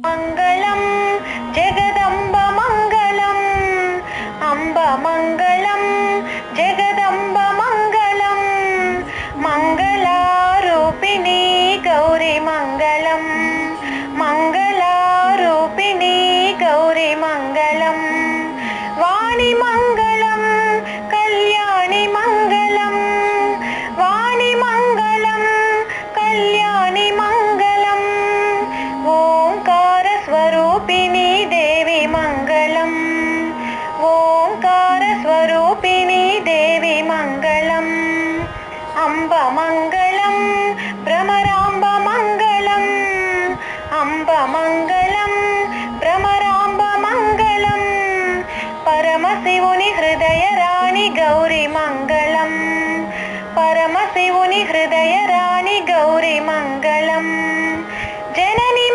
मङ्गलं जगदम्ब मङ्गलम् अम्ब मङ्गलं जगदम्ब मङ्गलं मङ्गलारूपिणी गौरी मङ्गलं मङ्गलारूपिणी गौरी मङ्गलं वाणी मङ्गलं कल्याणि मङ्गलं वाणी मङ्गलं कल्याणि मङ्गलं ओंकारस्वरूपिणी देवी मङ्गलम् ओंकारस्वरूपिणी देवी मङ्गलम् अम्ब मङ्गलं भ्रमराम्ब मङ्गलम् अम्ब मङ्गलं भ्रमराम्ब मङ्गलं परमशिवुनि हृदय राणि गौरी मङ्गलं परमशिवुनि हृदय राणि गौरी मङ्गलं जननी